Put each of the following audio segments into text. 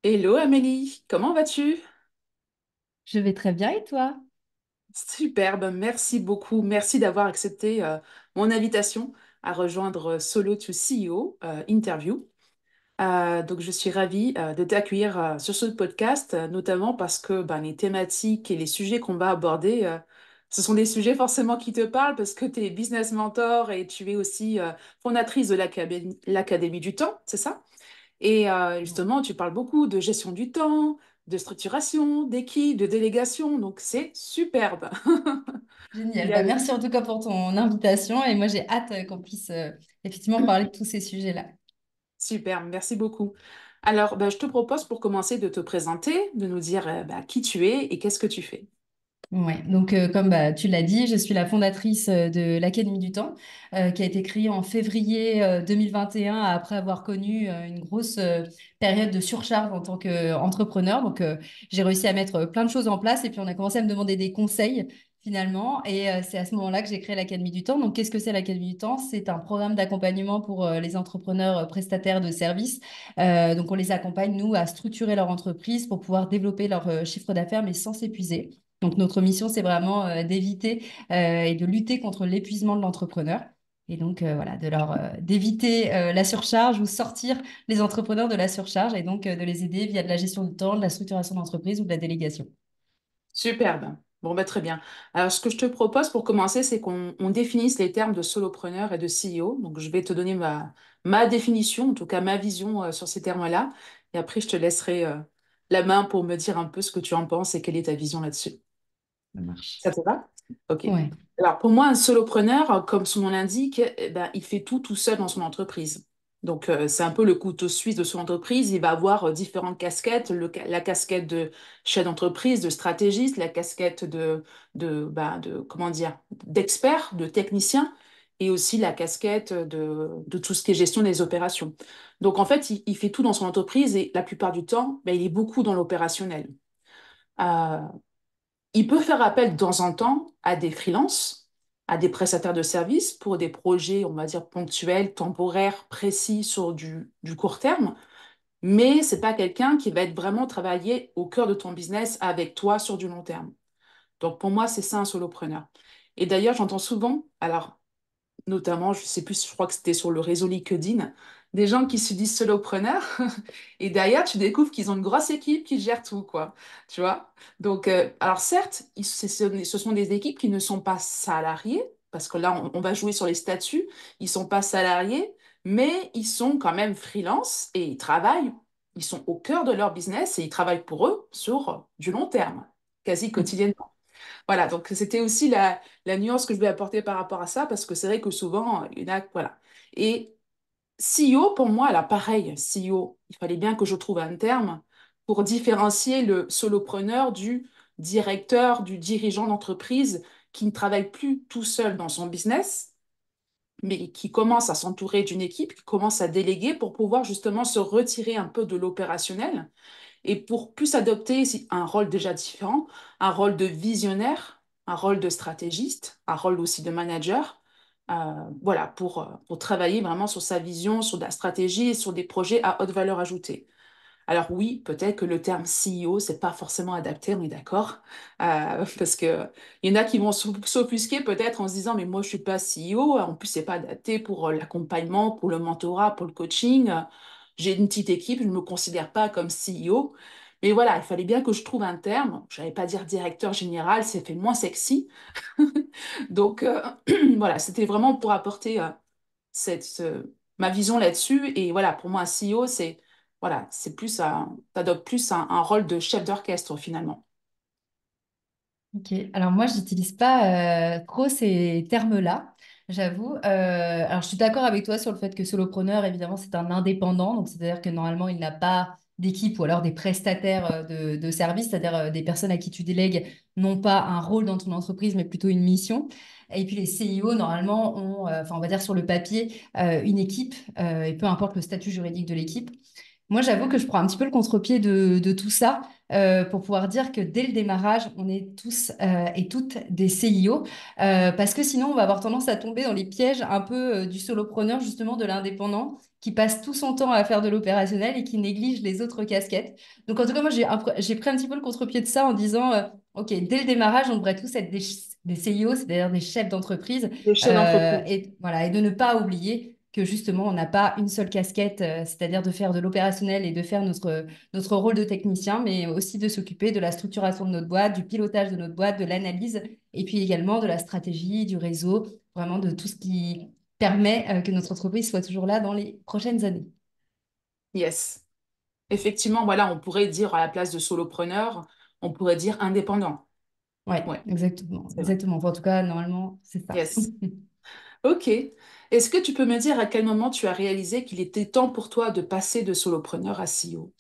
Hello Amélie, comment vas-tu? Je vais très bien et toi? Superbe, merci beaucoup. Merci d'avoir accepté mon invitation à rejoindre Solo to CEO Interview. Donc je suis ravie de t'accueillir sur ce podcast, notamment parce que les thématiques et les sujets qu'on va aborder, ce sont des sujets forcément qui te parlent parce que tu es business mentor et tu es aussi fondatrice de l'Académie du Temps, c'est ça? Et justement, tu parles beaucoup de gestion du temps, de structuration, d'équipe, de délégation, donc c'est superbe. Génial. Bien, Merci en tout cas pour ton invitation et moi j'ai hâte qu'on puisse effectivement parler de tous ces sujets-là. superbe, merci beaucoup. Alors, je te propose pour commencer de te présenter, de nous dire qui tu es et qu'est-ce que tu fais. Ouais, donc comme tu l'as dit, je suis la fondatrice de l'Académie du Temps, qui a été créée en février 2021 après avoir connu une grosse période de surcharge en tant qu'entrepreneur. Donc j'ai réussi à mettre plein de choses en place et puis on a commencé à me demander des conseils finalement. Et c'est à ce moment-là que j'ai créé l'Académie du Temps. Donc qu'est-ce que c'est l'Académie du Temps? C'est un programme d'accompagnement pour les entrepreneurs prestataires de services. Donc on les accompagne, nous, à structurer leur entreprise pour pouvoir développer leur chiffre d'affaires mais sans s'épuiser. Donc, notre mission, c'est vraiment d'éviter et de lutter contre l'épuisement de l'entrepreneur. Et donc, voilà, d'éviter la surcharge ou sortir les entrepreneurs de la surcharge et donc de les aider via de la gestion du temps, de la structuration d'entreprise ou de la délégation. Superbe. Bon, très bien. Alors, ce que je te propose pour commencer, c'est qu'on définisse les termes de solopreneur et de CEO. Donc, je vais te donner ma définition, en tout cas ma vision sur ces termes-là. Et après, je te laisserai la main pour me dire un peu ce que tu en penses et quelle est ta vision là-dessus. Ça marche. Ça te va? Ok. Ouais. Alors pour moi, un solopreneur, comme son nom l'indique, il fait tout seul dans son entreprise. Donc c'est un peu le couteau suisse de son entreprise. Il va avoir différentes casquettes, la casquette de chef d'entreprise, de stratégiste, la casquette comment dire, d'expert, de technicien, et aussi la casquette de tout ce qui est gestion des opérations. Donc en fait, il fait tout dans son entreprise et la plupart du temps, il est beaucoup dans l'opérationnel. Euh, il peut faire appel de temps en temps à des freelances, à des prestataires de services pour des projets, on va dire, ponctuels, temporaires, précis sur du court terme, mais c'est pas quelqu'un qui va être vraiment travaillé au cœur de ton business avec toi sur du long terme. Donc pour moi, c'est ça un solopreneur. Et d'ailleurs, j'entends souvent, alors notamment, je sais plus, je crois que c'était sur le réseau LinkedIn, des gens qui se disent solopreneurs et derrière, tu découvres qu'ils ont une grosse équipe qui gère tout, quoi. Tu vois? Donc, alors certes, ce sont des équipes qui ne sont pas salariées, parce que là, on va jouer sur les statuts, ils sont pas salariés, mais ils sont quand même freelance et ils travaillent, ils sont au cœur de leur business et ils travaillent pour eux sur du long terme, quasi quotidiennement. Voilà, donc c'était aussi la nuance que je voulais apporter par rapport à ça, parce que c'est vrai que souvent, il y en a, voilà. Et CEO, pour moi, là, pareil, CEO, il fallait bien que je trouve un terme pour différencier le solopreneur du directeur, du dirigeant d'entreprise qui ne travaille plus tout seul dans son business, mais qui commence à s'entourer d'une équipe, qui commence à déléguer pour pouvoir justement se retirer un peu de l'opérationnel et pour plus adopter un rôle déjà différent, un rôle de visionnaire, un rôle de stratégiste, un rôle aussi de manager, voilà, pour travailler vraiment sur sa vision, sur la stratégie et sur des projets à haute valeur ajoutée. Alors oui, peut-être que le terme CEO, c'est pas forcément adapté, on est d'accord, parce que il y en a qui vont s'offusquer peut-être en se disant, mais moi je suis pas CEO, en plus c'est pas adapté pour l'accompagnement, pour le mentorat, pour le coaching. J'ai une petite équipe, je ne me considère pas comme CEO. Mais voilà, il fallait bien que je trouve un terme. Je n'allais pas dire directeur général, c'est fait moins sexy. Donc voilà, c'était vraiment pour apporter ma vision là-dessus. Et voilà, pour moi, un CEO, c'est voilà, t'adoptes plus un rôle de chef d'orchestre finalement. Ok, alors moi, je n'utilise pas trop ces termes-là, j'avoue. Alors, je suis d'accord avec toi sur le fait que solopreneur, évidemment, c'est un indépendant. Donc, c'est-à-dire que normalement, il n'a pas d'équipe ou alors des prestataires de services, c'est-à-dire des personnes à qui tu délègues n'ont pas un rôle dans ton entreprise, mais plutôt une mission. Et puis, les CIO, normalement, ont, enfin, on va dire sur le papier, une équipe, et peu importe le statut juridique de l'équipe. Moi, j'avoue que je prends un petit peu le contre-pied de tout ça pour pouvoir dire que dès le démarrage, on est tous et toutes des CIO parce que sinon, on va avoir tendance à tomber dans les pièges un peu du solopreneur, justement de l'indépendant, qui passe tout son temps à faire de l'opérationnel et qui néglige les autres casquettes. Donc, en tout cas, moi, j'ai pris un petit peu le contre-pied de ça en disant, OK, dès le démarrage, on devrait tous être des CIO, c'est-à-dire des chefs d'entreprise, Les chefs d'entreprise. et, voilà, et de ne pas oublier que justement, on n'a pas une seule casquette, c'est-à-dire de faire de l'opérationnel et de faire notre rôle de technicien, mais aussi de s'occuper de la structuration de notre boîte, du pilotage de notre boîte, de l'analyse, et puis également de la stratégie, du réseau, vraiment de tout ce qui permet que notre entreprise soit toujours là dans les prochaines années. Yes. Effectivement, voilà, on pourrait dire à la place de solopreneur, on pourrait dire indépendant. Ouais, Ouais, exactement, c'est vrai. exactement. Enfin, en tout cas, normalement, c'est ça. Yes. Ok. Est-ce que tu peux me dire à quel moment tu as réalisé qu'il était temps pour toi de passer de solopreneur à CEO?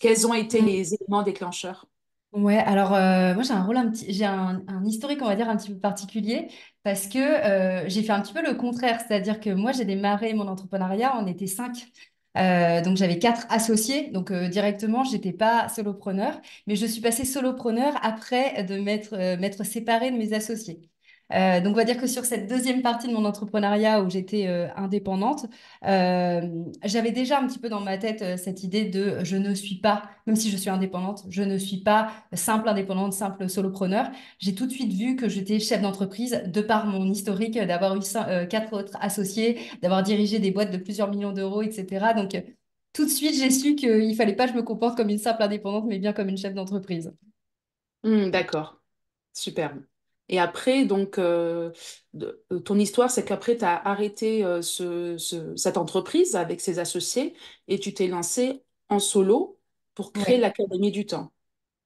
Quels ont été les éléments déclencheurs? Ouais, alors moi j'ai un rôle j'ai un historique on va dire un petit peu particulier parce que j'ai fait un petit peu le contraire, c'est-à-dire que moi j'ai démarré mon entrepreneuriat, on était cinq. Donc j'avais quatre associés, donc directement j'étais pas solopreneur, mais je suis passée solopreneur après de m'être séparée de mes associés. Donc on va dire que sur cette deuxième partie de mon entrepreneuriat où j'étais indépendante, j'avais déjà un petit peu dans ma tête cette idée de je ne suis pas, même si je suis indépendante, je ne suis pas simple indépendante, simple solopreneur. J'ai tout de suite vu que j'étais chef d'entreprise de par mon historique d'avoir eu quatre autres associés, d'avoir dirigé des boîtes de plusieurs millions d'euros, etc. Donc tout de suite, j'ai su qu'il fallait pas que je me comporte comme une simple indépendante, mais bien comme une chef d'entreprise. D'accord, superbe. Et après, donc, ton histoire, c'est qu'après, tu as arrêté cette entreprise avec ses associés et tu t'es lancé en solo pour créer Ouais. l'Académie du Temps.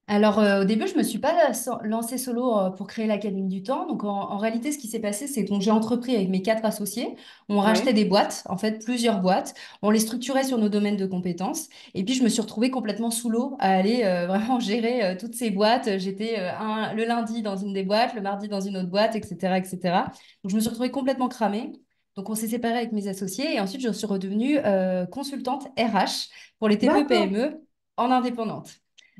Alors, au début, je me suis pas lancée solo pour créer l'Académie du Temps. Donc, en réalité, ce qui s'est passé, c'est que j'ai entrepris avec mes quatre associés. On rachetait Oui. des boîtes, en fait, plusieurs boîtes. On les structurait sur nos domaines de compétences. Et puis, je me suis retrouvée complètement sous l'eau à aller vraiment gérer toutes ces boîtes. J'étais le lundi dans une des boîtes, le mardi dans une autre boîte, etc., etc. Donc, je me suis retrouvée complètement cramée. Donc, on s'est séparés avec mes associés. Et ensuite, je suis redevenue consultante RH pour les D'accord. TPE-PME en indépendante.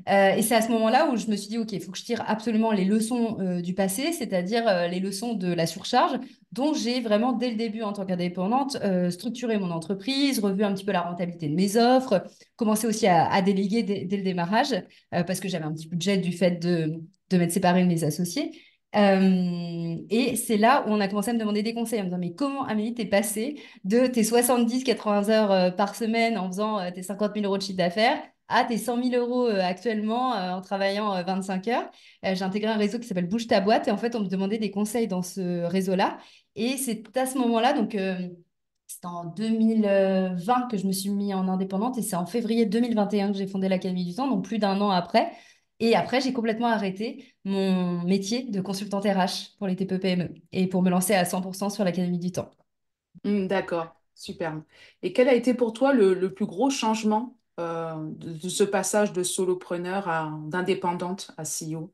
Et c'est à ce moment-là où je me suis dit, OK, il faut que je tire absolument les leçons du passé, c'est-à-dire les leçons de la surcharge, dont j'ai vraiment, dès le début en tant qu'indépendante, structuré mon entreprise, revu un petit peu la rentabilité de mes offres, commencé aussi à déléguer dès le démarrage, parce que j'avais un petit budget du fait de m'être séparée de mes associés. Et c'est là où on a commencé à me demander des conseils, en me disant, mais comment, Amélie, t'es passée de tes 70-80 heures par semaine en faisant tes 50 000 € de chiffre d'affaires à tes 100 000 € actuellement en travaillant 25 heures. J'ai intégré un réseau qui s'appelle Bouge ta boîte et en fait, on me demandait des conseils dans ce réseau-là. Et c'est à ce moment-là, donc c'était en 2020 que je me suis mis en indépendante et c'est en février 2021 que j'ai fondé l'Académie du Temps, donc plus d'un an après. Et après, j'ai complètement arrêté mon métier de consultante RH pour les TPE-PME et pour me lancer à 100% sur l'Académie du Temps. D'accord, superbe. Et quel a été pour toi le plus gros changement de ce passage de solopreneur d'indépendante à CEO?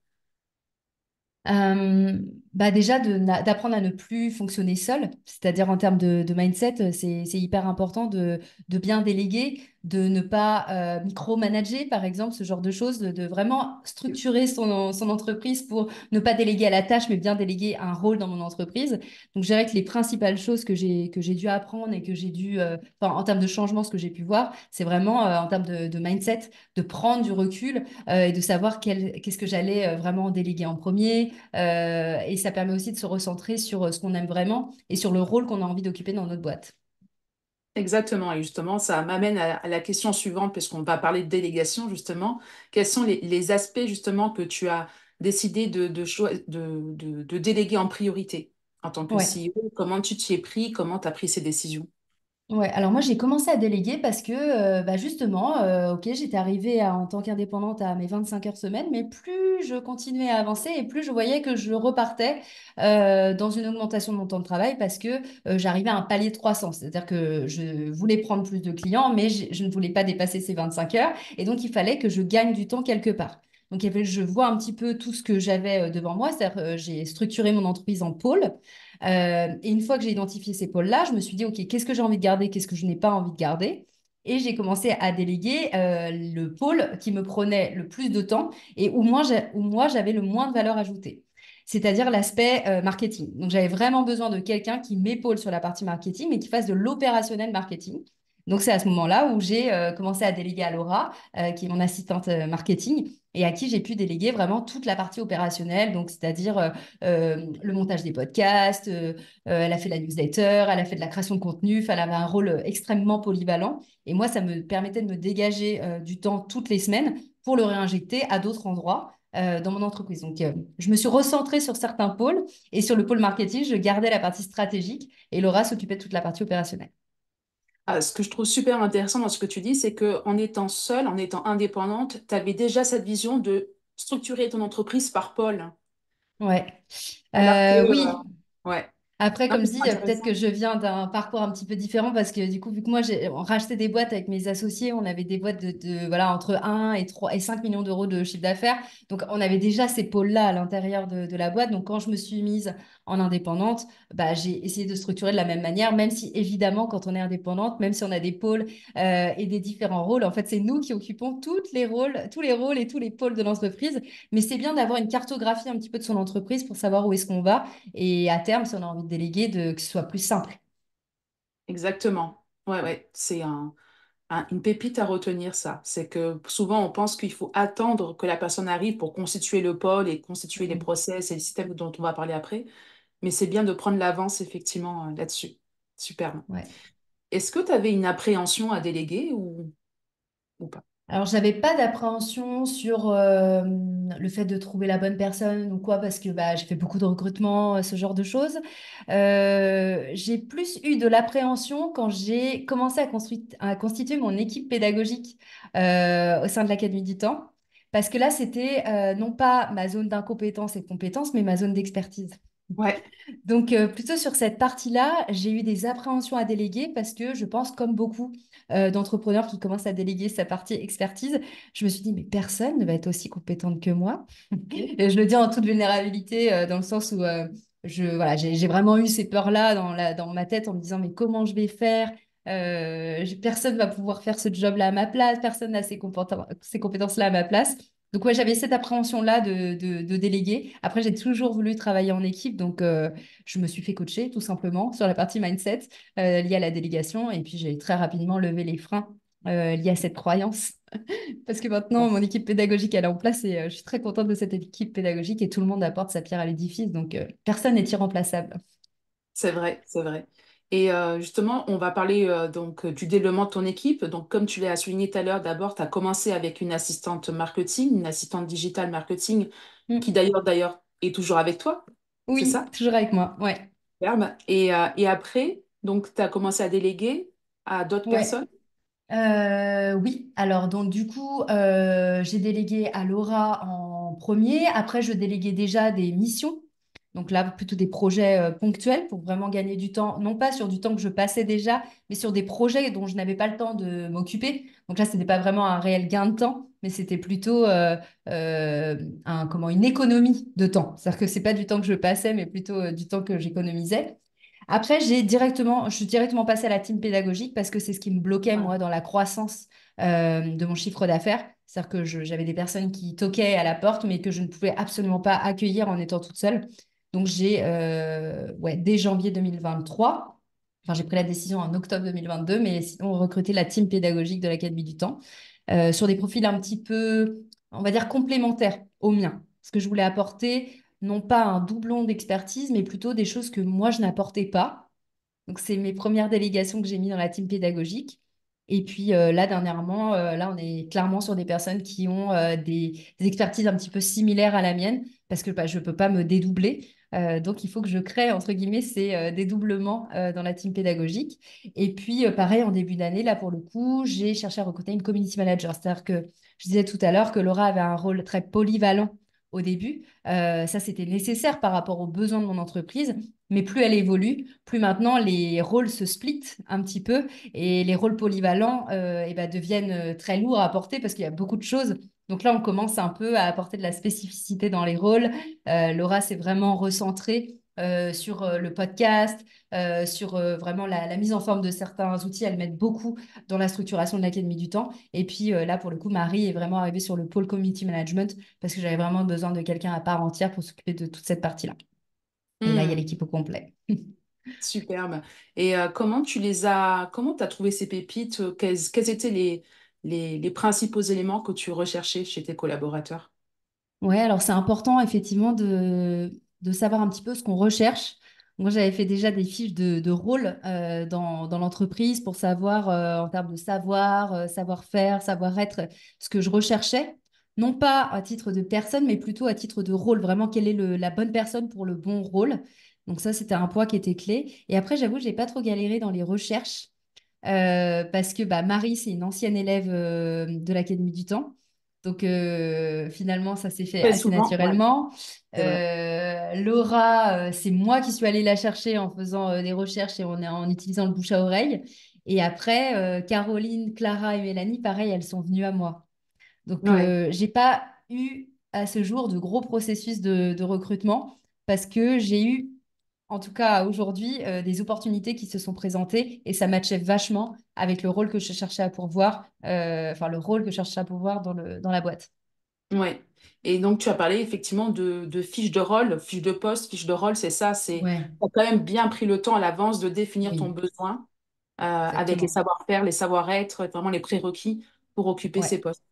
Euh, Bah déjà d'apprendre à ne plus fonctionner seul, c'est-à-dire en termes de mindset, c'est hyper important de bien déléguer, de ne pas micromanager par exemple, ce genre de choses, de vraiment structurer son entreprise pour ne pas déléguer à la tâche, mais bien déléguer un rôle dans mon entreprise. Donc je dirais que les principales choses que j'ai dû apprendre et que j'ai dû, enfin, en termes de changement, ce que j'ai pu voir, c'est vraiment en termes de mindset, de prendre du recul et de savoir qu'est-ce que j'allais vraiment déléguer en premier. Et ça permet aussi de se recentrer sur ce qu'on aime vraiment et sur le rôle qu'on a envie d'occuper dans notre boîte. Exactement, et justement, ça m'amène à la question suivante, puisqu'on va parler de délégation, justement. Quels sont les aspects, justement, que tu as décidé de déléguer en priorité en tant que Ouais. CEO? Comment tu t'y es pris? Comment tu as pris ces décisions? Ouais, alors moi j'ai commencé à déléguer parce que bah justement, ok, j'étais arrivée en tant qu'indépendante à mes 25 heures semaine, mais plus je continuais à avancer et plus je voyais que je repartais dans une augmentation de mon temps de travail parce que j'arrivais à un palier de croissance. C'est-à-dire que je voulais prendre plus de clients, mais je ne voulais pas dépasser ces 25 heures et donc il fallait que je gagne du temps quelque part. Donc je vois un petit peu tout ce que j'avais devant moi, c'est-à-dire j'ai structuré mon entreprise en pôles. Et une fois que j'ai identifié ces pôles-là, je me suis dit, OK, qu'est-ce que j'ai envie de garder, qu'est-ce que je n'ai pas envie de garder? Et j'ai commencé à déléguer le pôle qui me prenait le plus de temps et où moi j'avais le moins de valeur ajoutée, c'est-à-dire l'aspect marketing. Donc j'avais vraiment besoin de quelqu'un qui m'épaule sur la partie marketing, mais qui fasse de l'opérationnel marketing. Donc c'est à ce moment-là où j'ai commencé à déléguer à Laura, qui est mon assistante marketing, et à qui j'ai pu déléguer vraiment toute la partie opérationnelle, donc c'est-à-dire le montage des podcasts, elle a fait la newsletter, elle a fait de la création de contenu, enfin, elle avait un rôle extrêmement polyvalent. Et moi, ça me permettait de me dégager du temps toutes les semaines pour le réinjecter à d'autres endroits dans mon entreprise. Donc, je me suis recentrée sur certains pôles et sur le pôle marketing, je gardais la partie stratégique et Laura s'occupait de toute la partie opérationnelle. Ah, ce que je trouve super intéressant dans ce que tu dis, c'est que en étant seule, en étant indépendante, tu avais déjà cette vision de structurer ton entreprise par pôle. Ouais. Alors que, Oui. ouais, Après, non, comme mais je c'est dis, peut-être que intéressant. je viens d'un parcours un petit peu différent parce que du coup, vu que moi, j'ai racheté des boîtes avec mes associés, on avait des boîtes voilà, entre 1 et 3 et 5 millions d'euros de chiffre d'affaires. Donc, on avait déjà ces pôles-là à l'intérieur de la boîte. Donc, quand je me suis mise en indépendante, bah, j'ai essayé de structurer de la même manière, même si évidemment, quand on est indépendante, même si on a des pôles et des différents rôles, en fait, c'est nous qui occupons tous les rôles et tous les pôles de l'entreprise. Mais c'est bien d'avoir une cartographie un petit peu de son entreprise pour savoir où est-ce qu'on va et à terme, si on a envie de déléguer, que ce soit plus simple. Exactement. Ouais, ouais, c'est une pépite à retenir, ça. C'est que souvent, on pense qu'il faut attendre que la personne arrive pour constituer le pôle et constituer les Mhm. process et les systèmes dont on va parler après. Mais c'est bien de prendre l'avance, effectivement, là-dessus. Superbe. Ouais. Est-ce que tu avais une appréhension à déléguer ou pas? Alors, j'avais pas d'appréhension sur le fait de trouver la bonne personne ou quoi, parce que bah, j'ai fait beaucoup de recrutement, ce genre de choses. J'ai plus eu de l'appréhension quand j'ai commencé à constituer mon équipe pédagogique au sein de l'Académie du Temps. Parce que là, c'était non pas ma zone d'incompétence et de compétence, mais ma zone d'expertise. Ouais, Donc, plutôt sur cette partie-là, j'ai eu des appréhensions à déléguer parce que je pense, comme beaucoup d'entrepreneurs qui commencent à déléguer sa partie expertise, je me suis dit, mais personne ne va être aussi compétente que moi. Et je le dis en toute vulnérabilité, dans le sens où voilà, j'ai vraiment eu ces peurs-là dans ma tête en me disant, mais comment je vais faire? Personne va pouvoir faire ce job-là à ma place, personne n'a ces compétences-là à ma place. Donc, ouais, j'avais cette appréhension-là de déléguer. Après, j'ai toujours voulu travailler en équipe, donc je me suis fait coacher tout simplement sur la partie mindset liée à la délégation. Et puis, j'ai très rapidement levé les freins liés à cette croyance. Parce que maintenant, bon, mon équipe pédagogique, elle est en place et je suis très contente de cette équipe pédagogique et tout le monde apporte sa pierre à l'édifice. Donc, personne n'est irremplaçable. c'est vrai, c'est vrai. Et justement, on va parler donc du développement de ton équipe. Donc, comme tu l'as souligné tout à l'heure, d'abord, tu as commencé avec une assistante marketing, une assistante digitale marketing, qui Mm. d'ailleurs est toujours avec toi, c'est Oui, ça? toujours avec moi. Ouais. Superbe. Et après, donc, tu as commencé à déléguer à d'autres Ouais. personnes? Oui, alors donc du coup, j'ai délégué à Laura en premier. Après, je déléguais déjà des missions. Donc là, plutôt des projets ponctuels pour vraiment gagner du temps, non pas sur du temps que je passais déjà, mais sur des projets dont je n'avais pas le temps de m'occuper. Donc là, ce n'était pas vraiment un réel gain de temps, mais c'était plutôt une économie de temps. C'est-à-dire que c'est pas du temps que je passais, mais plutôt du temps que j'économisais. Après, je suis directement passée à la team pédagogique parce que c'est ce qui me bloquait, Voilà. moi, dans la croissance de mon chiffre d'affaires. C'est-à-dire que j'avais des personnes qui toquaient à la porte, mais que je ne pouvais absolument pas accueillir en étant toute seule. Donc, dès janvier 2023, enfin, j'ai pris la décision en octobre 2022, mais sinon, recruté la team pédagogique de l'Académie du Temps sur des profils un petit peu, on va dire, complémentaires aux miens. Ce que je voulais apporter, non pas un doublon d'expertise, mais plutôt des choses que moi, je n'apportais pas. Donc, c'est mes premières délégations que j'ai mis dans la team pédagogique. Et puis là, dernièrement, là, on est clairement sur des personnes qui ont des expertises un petit peu similaires à la mienne, parce que bah, je ne peux pas me dédoubler. Donc, il faut que je crée, entre guillemets, ces dédoublements dans la team pédagogique. Et puis, pareil, en début d'année, là, pour le coup, j'ai cherché à recruter une community manager. C'est-à-dire que je disais tout à l'heure que Laura avait un rôle très polyvalent au début. Ça, c'était nécessaire par rapport aux besoins de mon entreprise. Mais plus elle évolue, plus maintenant les rôles se splitent un petit peu et les rôles polyvalents deviennent très lourds à apporter parce qu'il y a beaucoup de choses. Donc là, on commence un peu à apporter de la spécificité dans les rôles. Laura s'est vraiment recentrée sur le podcast, sur vraiment la mise en forme de certains outils. Elle m'aide beaucoup dans la structuration de l'Académie du Temps. Et puis là, pour le coup, Marie est vraiment arrivée sur le pôle community management parce que j'avais vraiment besoin de quelqu'un à part entière pour s'occuper de toute cette partie-là. Et là, il y a Hmm, l'équipe au complet. superbe. Et comment tu as trouvé ces pépites? Quels étaient les principaux éléments que tu recherchais chez tes collaborateurs? Ouais, alors c'est important effectivement de savoir un petit peu ce qu'on recherche. Moi, j'avais fait déjà des fiches de rôle dans l'entreprise pour savoir, en termes de savoir, savoir-faire, savoir-être, ce que je recherchais. Non pas à titre de personne, mais plutôt à titre de rôle. Vraiment, quelle est la bonne personne pour le bon rôle. Donc ça, c'était un point qui était clé. Et après, j'avoue, j'ai pas trop galéré dans les recherches. Parce que bah, Marie, c'est une ancienne élève de l'Académie du Temps. Donc finalement, ça s'est fait Très assez souvent, ouais, naturellement. c'est vrai. Laura, c'est moi qui suis allée la chercher en faisant des recherches et en utilisant le bouche à oreille. Et après, Caroline, Clara et Mélanie, pareil, elles sont venues à moi. Donc, Ouais. j'ai pas eu à ce jour de gros processus de recrutement parce que j'ai eu, en tout cas aujourd'hui, des opportunités qui se sont présentées et ça matchait vachement avec le rôle que je cherchais à pourvoir, enfin le rôle que je cherchais à pourvoir dans la boîte. Ouais. Et donc, tu as parlé effectivement de fiches de rôle, fiches de poste, fiches de rôle, c'est ça, tu Ouais, as quand même bien pris le temps à l'avance de définir ton oui, besoin avec les exactement. savoir-faire, les savoir-être, vraiment les prérequis pour occuper ces Ouais. postes.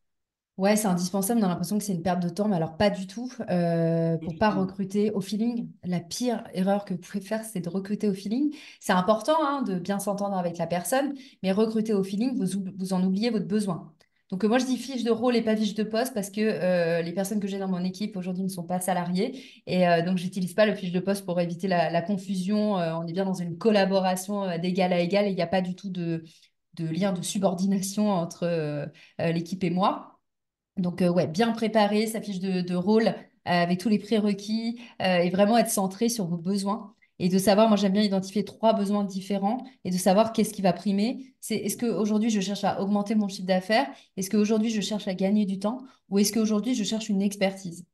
Ouais, c'est indispensable. On a l'impression que c'est une perte de temps, mais alors pas du tout. Pour pas recruter au feeling, la pire erreur que vous pouvez faire, c'est de recruter au feeling. C'est important hein, de bien s'entendre avec la personne, mais recruter au feeling, vous en oubliez votre besoin. Donc moi, je dis fiche de rôle et pas fiche de poste parce que les personnes que j'ai dans mon équipe aujourd'hui ne sont pas salariées. Et donc, j'utilise pas le fiche de poste pour éviter la confusion. On est bien dans une collaboration d'égal à égal et il n'y a pas du tout de lien de subordination entre l'équipe et moi. Donc, ouais, bien préparer sa fiche de rôle avec tous les prérequis et vraiment être centré sur vos besoins. Et de savoir, moi j'aime bien identifier trois besoins différents et de savoir qu'est-ce qui va primer. C'est est-ce qu'aujourd'hui je cherche à augmenter mon chiffre d'affaires? Est-ce qu'aujourd'hui je cherche à gagner du temps? Ou est-ce qu'aujourd'hui je cherche une expertise?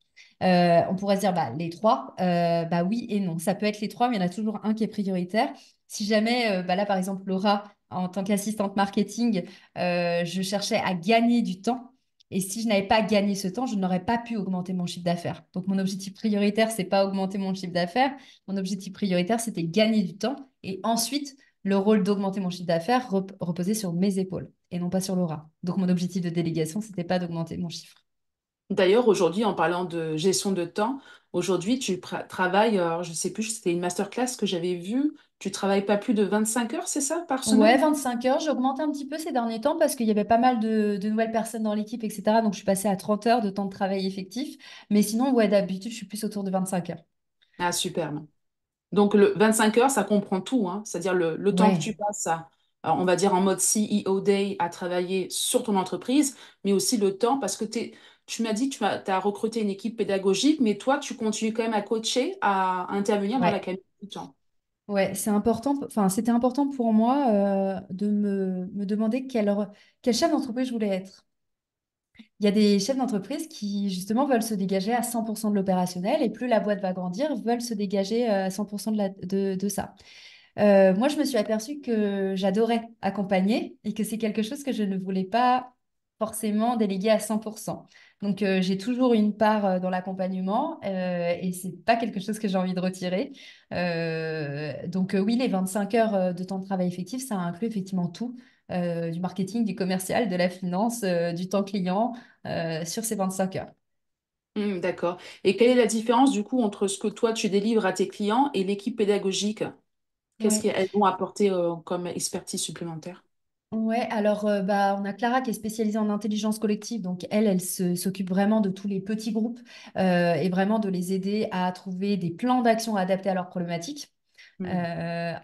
On pourrait se dire bah, les trois, bah oui et non. Ça peut être les trois, mais il y en a toujours un qui est prioritaire. Si jamais, bah là par exemple, Laura, en tant qu'assistante marketing, je cherchais à gagner du temps. Et si je n'avais pas gagné ce temps, je n'aurais pas pu augmenter mon chiffre d'affaires. Donc, mon objectif prioritaire, c'est pas augmenter mon chiffre d'affaires. Mon objectif prioritaire, c'était gagner du temps. Et ensuite, le rôle d'augmenter mon chiffre d'affaires reposait sur mes épaules et non pas sur Laura. Donc, mon objectif de délégation, c'était pas d'augmenter mon chiffre. D'ailleurs, aujourd'hui, en parlant de gestion de temps, aujourd'hui, tu travailles, alors, je sais plus, c'était une masterclass que j'avais vue, tu travailles pas plus de 25 heures, c'est ça, par Ouais, semaine? 25 heures. J'ai augmenté un petit peu ces derniers temps parce qu'il y avait pas mal de nouvelles personnes dans l'équipe, etc. Donc, je suis passée à 30 heures de temps de travail effectif. Mais sinon, ouais, d'habitude, je suis plus autour de 25 heures. Ah, superbe. Donc, le 25 heures, ça comprend tout, hein. C'est-à-dire le temps que tu Ouais, passes on va dire en mode CEO Day à travailler sur ton entreprise, mais aussi le temps, parce que tu m'as dit que as recruté une équipe pédagogique, mais toi, tu continues quand même à coacher, à intervenir dans la ouais. qualité du temps. Ouais, c'est important. Enfin, c'était important pour moi de me demander quel chef d'entreprise je voulais être. Il y a des chefs d'entreprise qui, justement, veulent se dégager à 100% de l'opérationnel et plus la boîte va grandir, veulent se dégager à 100% de ça. Moi, je me suis aperçue que j'adorais accompagner et que c'est quelque chose que je ne voulais pas forcément déléguer à 100%. Donc, j'ai toujours une part dans l'accompagnement et c'est pas quelque chose que j'ai envie de retirer. Donc, oui, les 25 heures de temps de travail effectif, ça inclut effectivement tout, du marketing, du commercial, de la finance, du temps client sur ces 25 heures. D'accord. Et quelle est la différence du coup entre ce que toi tu délivres à tes clients et l'équipe pédagogique? Qu'est-ce Ouais. qu'elles vont apporter comme expertise supplémentaire? Ouais, alors bah, on a Clara qui est spécialisée en intelligence collective, donc s'occupe vraiment de tous les petits groupes et vraiment de les aider à trouver des plans d'action adaptés à leurs problématiques. Hmm.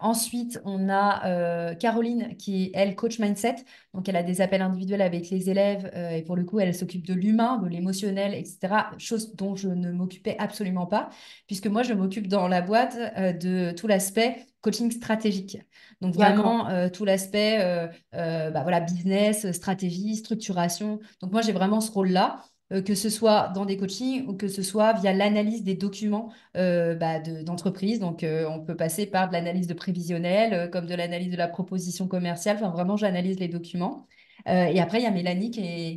Ensuite, on a Caroline qui est, elle, coach mindset. Donc, elle a des appels individuels avec les élèves et pour le coup, elle s'occupe de l'humain, de l'émotionnel, etc. Chose dont je ne m'occupais absolument pas, puisque moi, je m'occupe dans la boîte de tout l'aspect coaching stratégique. Donc, D'accord. vraiment, tout l'aspect bah, voilà, business, stratégie, structuration. Donc, moi, j'ai vraiment ce rôle-là. que ce soit dans des coachings ou que ce soit via l'analyse des documents d'entreprise. Donc, on peut passer par de l'analyse de prévisionnel, comme de l'analyse de la proposition commerciale. Enfin, vraiment, j'analyse les documents. Et après, il y a Mélanie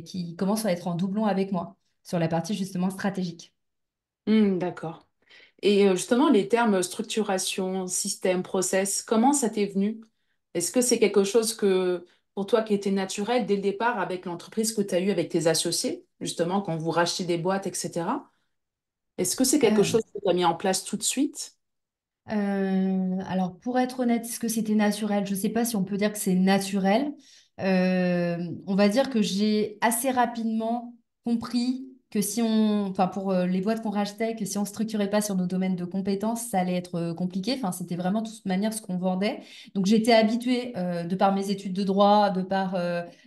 qui commence à être en doublon avec moi sur la partie justement stratégique. D'accord. Et justement, les termes structuration, système, process, comment ça t'est venu? Est-ce que c'est quelque chose que pour toi qui était naturel dès le départ avec l'entreprise que tu as eue avec tes associés, justement, quand vous rachetez des boîtes, etc. Est-ce que c'est quelque Euh, chose que tu as mis en place tout de suite? alors, pour être honnête, est-ce que c'était naturel? Je ne sais pas si on peut dire que c'est naturel. On va dire que j'ai assez rapidement compris que si on, enfin pour les boîtes qu'on rachetait, que si on ne structurait pas sur nos domaines de compétences, ça allait être compliqué. Enfin, c'était vraiment de toute manière ce qu'on vendait. Donc, j'étais habituée, de par mes études de droit, de par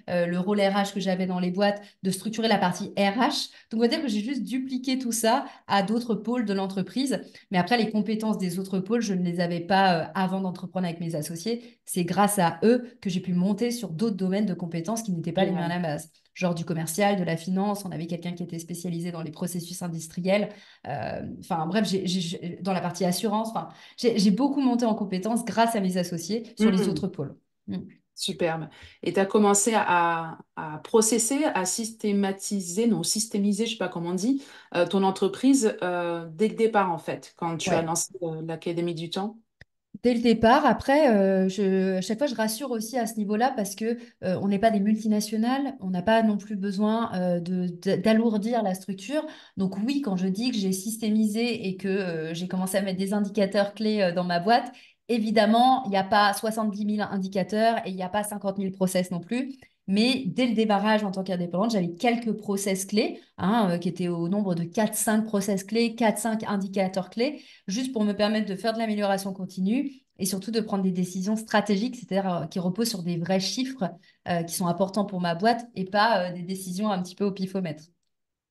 le rôle RH que j'avais dans les boîtes, de structurer la partie RH. Donc, on va dire que j'ai juste dupliqué tout ça à d'autres pôles de l'entreprise. Mais après, les compétences des autres pôles, je ne les avais pas avant d'entreprendre avec mes associés. C'est grâce à eux que j'ai pu monter sur d'autres domaines de compétences qui n'étaient pas les miens à Génial. la base. Genre du commercial, de la finance, on avait quelqu'un qui était spécialisé dans les processus industriels. Enfin, bref, dans la partie assurance, enfin, j'ai beaucoup monté en compétences grâce à mes associés sur les Hmm, autres pôles. Mm. superbe. Et tu as commencé à processer, à systématiser, non, systémiser, je sais pas comment on dit, ton entreprise dès le départ, en fait, quand tu as Ouais. lancé l'Académie du Temps. Dès le départ, après, à chaque fois, je rassure aussi à ce niveau-là parce que on n'est pas des multinationales, on n'a pas non plus besoin d'alourdir la structure. Donc oui, quand je dis que j'ai systémisé et que j'ai commencé à mettre des indicateurs clés dans ma boîte, évidemment, il n'y a pas 70 000 indicateurs et il n'y a pas 50 000 process non plus. Mais dès le démarrage en tant qu'indépendante, j'avais quelques process clés, hein, qui étaient au nombre de 4-5 process clés, 4-5 indicateurs clés juste pour me permettre de faire de l'amélioration continue et surtout de prendre des décisions stratégiques, c'est-à-dire qui reposent sur des vrais chiffres qui sont importants pour ma boîte et pas des décisions un petit peu au pifomètre.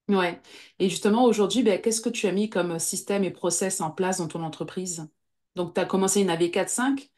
Ouais. Et justement, aujourd'hui, ben, qu'est-ce que tu as mis comme système et process en place dans ton entreprise? Donc, tu as commencé une AV 4-5.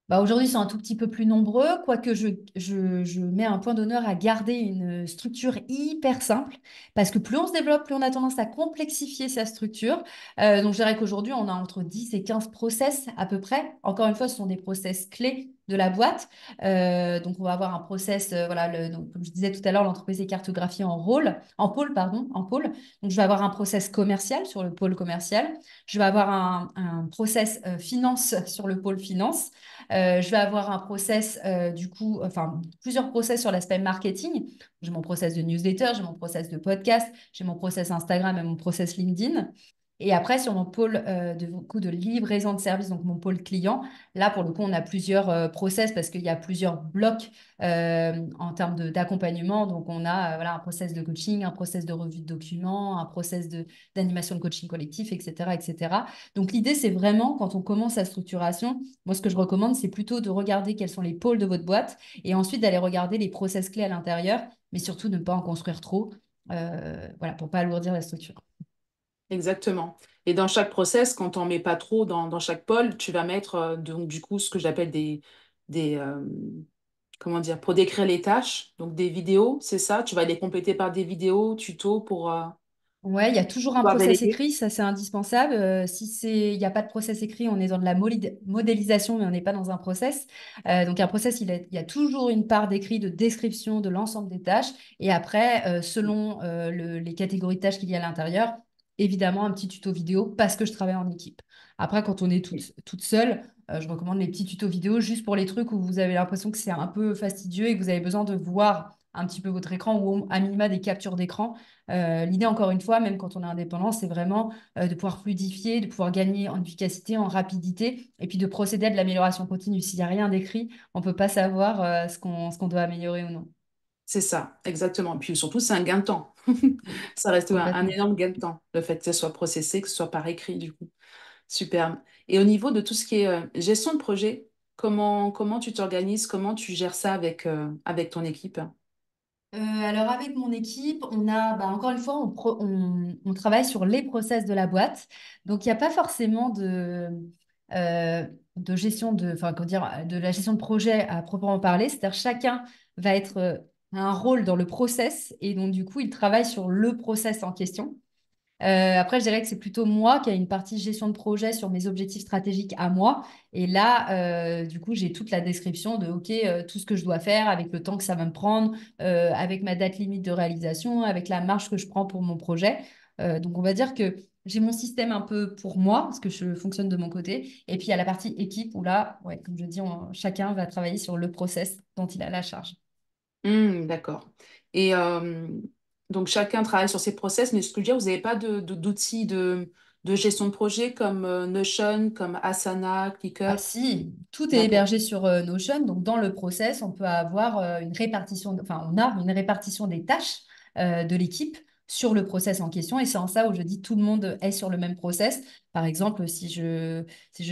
Bah, aujourd'hui, ils sont un tout petit peu plus nombreux, quoique je mets un point d'honneur à garder une structure hyper simple, parce que plus on se développe, plus on a tendance à complexifier sa structure. Donc, je dirais qu'aujourd'hui, on a entre 10 et 15 process à peu près. Encore une fois, ce sont des process clés de la boîte. Donc, on va avoir un process, voilà, donc, comme je disais tout à l'heure, l'entreprise est cartographiée en pôle, pardon, en pôle. Donc, je vais avoir un process commercial sur le pôle commercial. Je vais avoir un process finance sur le pôle finance. Je vais avoir un process, du coup, enfin, plusieurs process sur l'aspect marketing. J'ai mon process de newsletter, j'ai mon process de podcast, j'ai mon process Instagram et mon process LinkedIn. Et après, sur mon pôle de livraison de services, donc mon pôle client, là, pour le coup, on a plusieurs process parce qu'il y a plusieurs blocs en termes d'accompagnement. Donc, on a voilà, un process de coaching, un process de revue de documents, un process d'animation de coaching collectif, etc., etc. Donc, l'idée, c'est vraiment, quand on commence sa structuration, moi, ce que je recommande, c'est plutôt de regarder quels sont les pôles de votre boîte et ensuite d'aller regarder les process clés à l'intérieur, mais surtout ne pas en construire trop, voilà, pour pas alourdir la structure. Exactement. Et dans chaque process, quand on met pas trop dans chaque pôle, tu vas mettre donc du coup ce que j'appelle des comment dire pour décrire les tâches, donc des vidéos, c'est ça. Tu vas les compléter par des vidéos, tutos pour Ouais, il y a toujours un pouvoir process déléguer. écrit, ça c'est indispensable. Si il n'y a pas de process écrit, on est dans de la modélisation, mais on n'est pas dans un process. Donc un process, il y a toujours une part d'écrit, de description de l'ensemble des tâches. Et après, selon les catégories de tâches qu'il y a à l'intérieur, évidemment un petit tuto vidéo parce que je travaille en équipe. Après, quand on est toute seule, je recommande les petits tutos vidéo juste pour les trucs où vous avez l'impression que c'est un peu fastidieux et que vous avez besoin de voir un petit peu votre écran ou à minima des captures d'écran. L'idée, encore une fois, même quand on est indépendant, c'est vraiment de pouvoir fluidifier, de pouvoir gagner en efficacité, en rapidité, et puis de procéder à de l'amélioration continue. S'il n'y a rien d'écrit, on ne peut pas savoir ce qu'on doit améliorer ou non. C'est ça, exactement. Puis surtout, c'est un gain de temps. Mm. Ça reste un Complètement. énorme gain de temps, le fait que ce soit processé, que ce soit par écrit, du coup. Superbe. Et au niveau de tout ce qui est gestion de projet, comment tu t'organises, comment tu gères ça avec ton équipe? Alors avec mon équipe, on a, bah, encore une fois, on travaille sur les process de la boîte. Donc il n'y a pas forcément de gestion de, enfin, comment dire, de la gestion de projet à proprement parler. C'est-à-dire chacun va être un rôle dans le process et donc du coup, il travaille sur le process en question. Après, je dirais que c'est plutôt moi qui ai une partie gestion de projet sur mes objectifs stratégiques à moi. Et là, du coup, j'ai toute la description de OK, tout ce que je dois faire avec le temps que ça va me prendre, avec ma date limite de réalisation, avec la marge que je prends pour mon projet. Donc, on va dire que j'ai mon système un peu pour moi, parce que je fonctionne de mon côté. Et puis, il y a la partie équipe où là, ouais, comme je dis, chacun va travailler sur le process dont il a la charge. D'accord. Et donc chacun travaille sur ses process, mais ce que je veux dire, vous n'avez pas d'outils de gestion de projet comme Notion, comme Asana, Ah ClickUp? si, tout est D'accord. hébergé sur Notion. Donc, dans le process, on peut avoir une répartition, enfin, on a une répartition des tâches de l'équipe sur le process en question. Et c'est en ça où je dis tout le monde est sur le même process. Par exemple, si je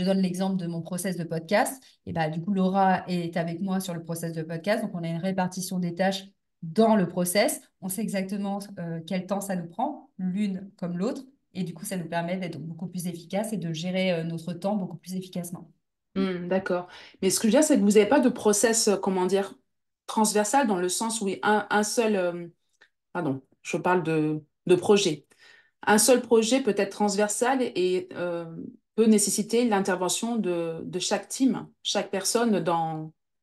donne l'exemple de mon process de podcast, et bah, du coup, Laura est avec moi sur le process de podcast. Donc, on a une répartition des tâches dans le process. On sait exactement quel temps ça nous prend, l'une comme l'autre. Et du coup, ça nous permet d'être beaucoup plus efficace et de gérer notre temps beaucoup plus efficacement. D'accord. Mais ce que je veux dire, c'est que vous n'avez pas de process, comment dire, transversal dans le sens où un seul, pardon, je parle de projet. Un seul projet peut être transversal et peut nécessiter l'intervention de chaque team, chaque personne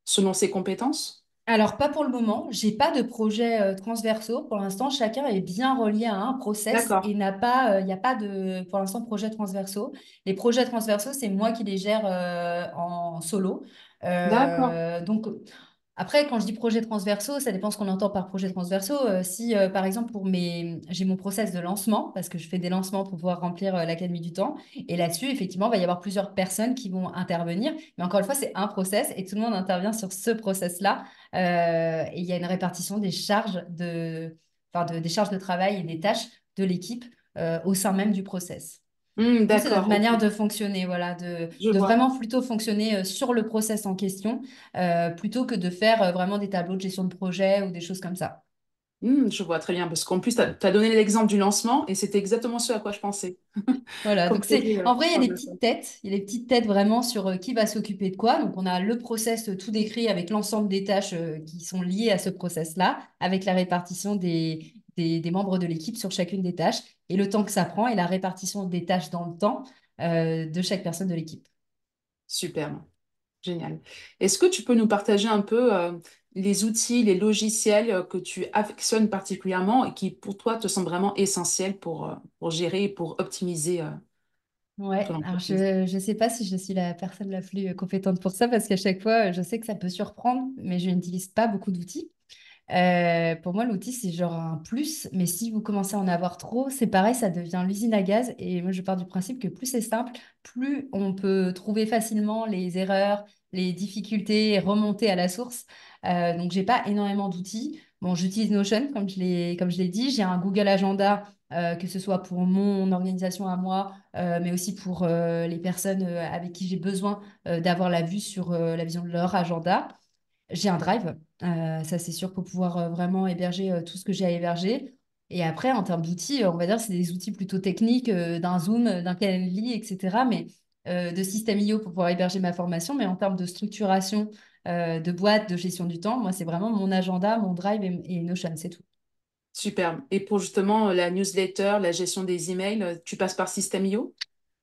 selon ses compétences. Alors, pas pour le moment. J'ai pas de projet transversaux. Pour l'instant, chacun est bien relié à un process D'accord. et il n'y a pas de, pour l'instant, projet transversaux. Les projets transversaux, c'est moi qui les gère en solo. D'accord. Donc, après, quand je dis projet transversaux, ça dépend ce qu'on entend par projet transversaux. Si, par exemple, j'ai mon process de lancement, parce que je fais des lancements pour pouvoir remplir l'Académie du Temps. Et là-dessus, effectivement, il va y avoir plusieurs personnes qui vont intervenir. Mais encore une fois, c'est un process et tout le monde intervient sur ce process-là. Et il y a une répartition des charges des charges de travail et des tâches de l'équipe au sein même du process. Nous, c'est notre D'accord, ok. manière de fonctionner, voilà, Je de vois. vraiment plutôt fonctionner sur le process en question, plutôt que de faire vraiment des tableaux de gestion de projet ou des choses comme ça. Je vois très bien, parce qu'en plus, tu as donné l'exemple du lancement et c'était exactement ce à quoi je pensais. Voilà, Comme donc c'est projet en vrai, il y a des transversal. petites têtes, il y a des petites têtes vraiment sur qui va s'occuper de quoi. Donc on a le process tout décrit avec l'ensemble des tâches qui sont liées à ce process-là, avec la répartition des membres de l'équipe sur chacune des tâches et le temps que ça prend et la répartition des tâches dans le temps de chaque personne de l'équipe. Superbe. Génial. Est-ce que tu peux nous partager un peu les outils, les logiciels que tu affectionnes particulièrement et qui, pour toi, te semblent vraiment essentiels pour gérer et pour optimiser ton Ouais, alors entreprise? je ne sais pas si je suis la personne la plus compétente pour ça parce qu'à chaque fois, je sais que ça peut surprendre, mais je n'utilise pas beaucoup d'outils. Pour moi, l'outil, c'est genre un plus, mais si vous commencez à en avoir trop, c'est pareil, ça devient l'usine à gaz. Et moi, je pars du principe que plus c'est simple, plus on peut trouver facilement les erreurs, les difficultés et remonter à la source. Donc, j'ai pas énormément d'outils. Bon, j'utilise Notion, comme je l'ai dit. J'ai un Google Agenda, que ce soit pour mon organisation à moi, mais aussi pour les personnes avec qui j'ai besoin d'avoir la vue sur la vision de leur agenda. J'ai un Drive, ça c'est sûr pour pouvoir vraiment héberger tout ce que j'ai à héberger. Et après, en termes d'outils, on va dire c'est des outils plutôt techniques, d'un Zoom, d'un Calendly, etc. Mais de système IO pour pouvoir héberger ma formation. Mais en termes de structuration de boîte, de gestion du temps, moi c'est vraiment mon agenda, mon Drive et Notion, c'est tout. Superbe. Et pour justement la newsletter, la gestion des emails, tu passes par System.io?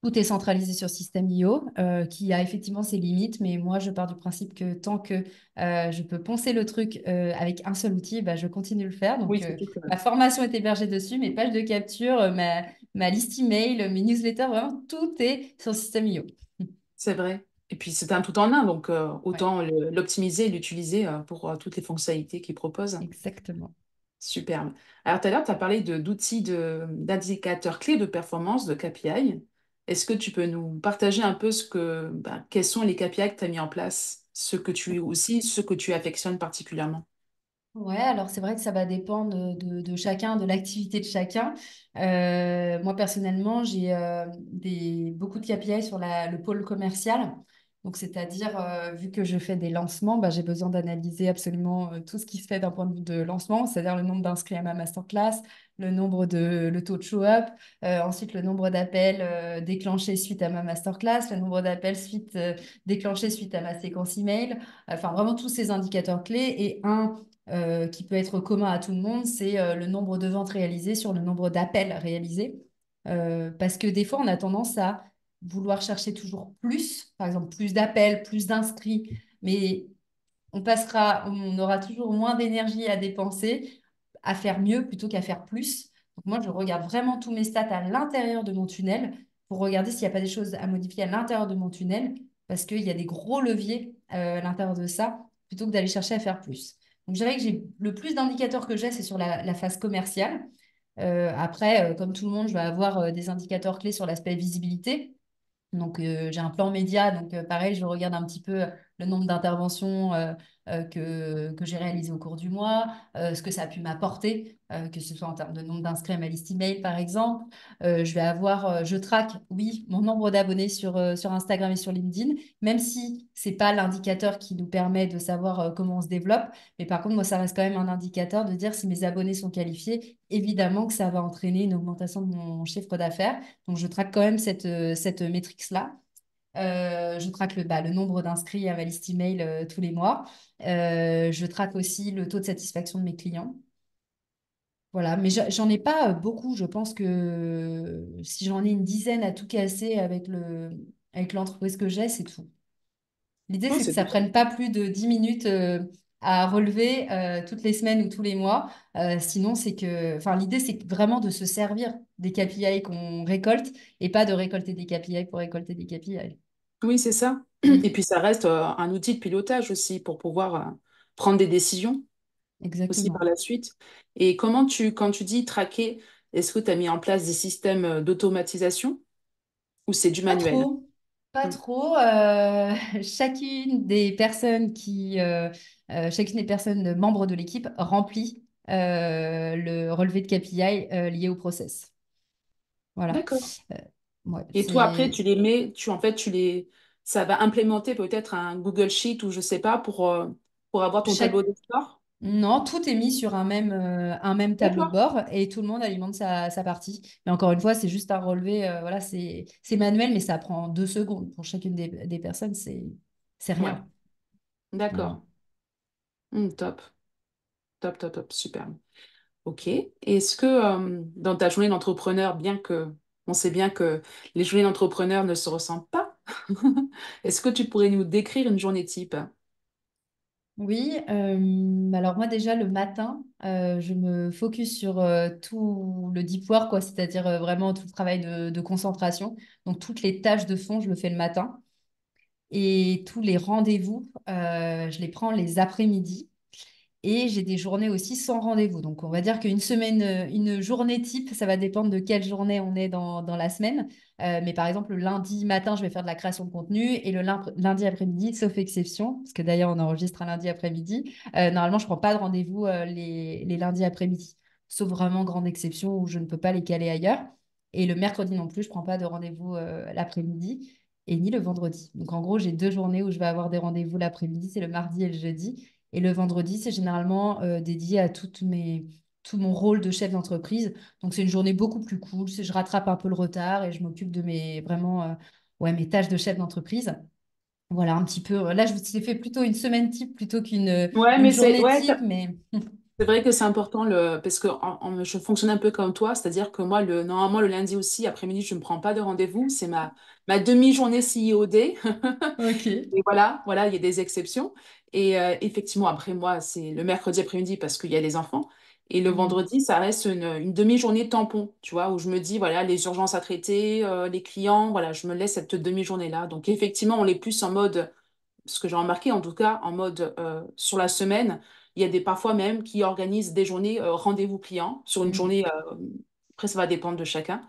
Tout est centralisé sur System.io, qui a effectivement ses limites, mais moi, je pars du principe que tant que je peux poncer le truc avec un seul outil, bah, je continue de le faire. Oui, Donc, c'est tout. ma formation est hébergée dessus, mes pages de capture, ma liste email, mes newsletters, vraiment, tout est sur System.io. C'est vrai. Et puis c'est un tout en un, donc Ouais, autant l'optimiser et l'utiliser pour toutes les fonctionnalités qu'il propose. exactement. Superbe. Alors tout à l'heure, tu as parlé d'outils d'indicateurs clés de performance, de KPI. Est-ce que tu peux nous partager un peu quels sont les KPI que tu as mis en place, ceux que tu affectionnes particulièrement? Ouais, alors c'est vrai que ça va dépendre de chacun, de l'activité de chacun. Moi, personnellement, j'ai beaucoup de KPI sur le pôle commercial. Donc, c'est-à-dire, vu que je fais des lancements, bah, j'ai besoin d'analyser absolument tout ce qui se fait d'un point de vue de lancement, c'est-à-dire le nombre d'inscrits à ma masterclass, le taux de show-up, ensuite le nombre d'appels déclenchés suite à ma masterclass, le nombre d'appels déclenchés suite à ma séquence email, enfin vraiment tous ces indicateurs clés. Et un qui peut être commun à tout le monde, c'est le nombre de ventes réalisées sur le nombre d'appels réalisés. Parce que des fois, on a tendance à vouloir chercher toujours plus, par exemple plus d'appels, plus d'inscrits, mais on aura toujours moins d'énergie à dépenser à faire mieux plutôt qu'à faire plus. Donc moi, je regarde vraiment tous mes stats à l'intérieur de mon tunnel pour regarder s'il n'y a pas des choses à modifier à l'intérieur de mon tunnel, parce qu'il y a des gros leviers à l'intérieur de ça, plutôt que d'aller chercher à faire plus. Donc je dirais que le plus d'indicateurs que j'ai, c'est sur la phase commerciale. Après, comme tout le monde, je vais avoir des indicateurs clés sur l'aspect visibilité. Donc, j'ai un plan média. Donc, pareil, je regarde un petit peu le nombre d'interventions que j'ai réalisées au cours du mois, ce que ça a pu m'apporter, que ce soit en termes de nombre d'inscrits à ma liste email, par exemple. Je traque, oui, mon nombre d'abonnés sur Instagram et sur LinkedIn, même si c'est pas l'indicateur qui nous permet de savoir comment on se développe. Mais par contre, moi, ça reste quand même un indicateur de dire si mes abonnés sont qualifiés. Évidemment que ça va entraîner une augmentation de mon chiffre d'affaires. Donc, je traque quand même cette métrique-là. Je traque le nombre d'inscrits à ma liste email tous les mois. Je traque aussi le taux de satisfaction de mes clients. Voilà, mais j'en ai pas beaucoup. Je pense que si j'en ai une dizaine à tout casser avec l'entreprise que j'ai, c'est tout. L'idée, Non, c'est que c'est ça déjà. prenne pas plus de 10 minutes à relever toutes les semaines ou tous les mois. Sinon, enfin, l'idée, c'est vraiment de se servir des KPI qu'on récolte et pas de récolter des KPI pour récolter des KPI. Oui, c'est ça. Et Mm, puis ça reste un outil de pilotage aussi pour pouvoir prendre des décisions aussi par exactement. la suite. Et quand tu dis traquer, est-ce que tu as mis en place des systèmes d'automatisation ou c'est du Pas manuel? trop. Pas Hmm. trop. Chacune des personnes membres de l'équipe remplit le relevé de KPI lié au process. Voilà. D'accord. Euh, ouais, Et toi, après, c'est tu les mets, en fait, ça va implémenter peut-être un Google Sheet ou je sais pas pour avoir ton tableau chaque de bord. Non, tout est mis sur un même tableau de D'accord. bord et tout le monde alimente sa partie. Mais encore une fois, c'est juste un relevé. Voilà, c'est manuel, mais ça prend 2 secondes pour chacune des personnes. C'est Ouais. rien. D'accord. Voilà. Top. Top, top, top. Super. Ok. Est-ce que dans ta journée d'entrepreneur, bien que on sait bien que les journées d'entrepreneur ne se ressemblent pas, est-ce que tu pourrais nous décrire une journée type? Oui, alors moi déjà le matin, je me focus sur tout le deep work, quoi, c'est-à-dire vraiment tout le travail de concentration. Donc toutes les tâches de fond, je le fais le matin. Et tous les rendez-vous, je les prends les après-midi. Et j'ai des journées aussi sans rendez-vous. Donc, on va dire qu'une semaine, une journée type, ça va dépendre de quelle journée on est dans la semaine. Mais par exemple, le lundi matin, je vais faire de la création de contenu et le lundi après-midi, sauf exception, parce que d'ailleurs, on enregistre un lundi après-midi. Normalement, je ne prends pas de rendez-vous les lundis après-midi, sauf vraiment grande exception où je ne peux pas les caler ailleurs. Et le mercredi non plus, je ne prends pas de rendez-vous l'après-midi et ni le vendredi. Donc, en gros, j'ai 2 journées où je vais avoir des rendez-vous l'après-midi, c'est le mardi et le jeudi. Et le vendredi, c'est généralement dédié à tout mon rôle de chef d'entreprise. Donc, c'est une journée beaucoup plus cool. Je rattrape un peu le retard et je m'occupe de ouais, mes tâches de chef d'entreprise. Voilà, un petit peu. Là, je vous ai fait plutôt une semaine type plutôt qu'une Ouais, une mais c'est journée ouais, type, mais c'est vrai que c'est important parce que je fonctionne un peu comme toi, c'est-à-dire que moi, normalement, le lundi aussi, après-midi, je ne prends pas de rendez-vous. C'est ma demi-journée CIOD. ok. Et voilà, il y a des exceptions. Et effectivement, après moi, c'est le mercredi après-midi parce qu'il y a les enfants. Et le Mm. vendredi, ça reste une demi-journée tampon, tu vois, où je me dis, voilà, les urgences à traiter, les clients, voilà, je me laisse cette demi-journée-là. Donc effectivement, on est plus en mode ce que j'ai remarqué en tout cas, en mode sur la semaine, il y a parfois même qui organisent des journées rendez-vous clients sur une Mm. journée, après ça va dépendre de chacun.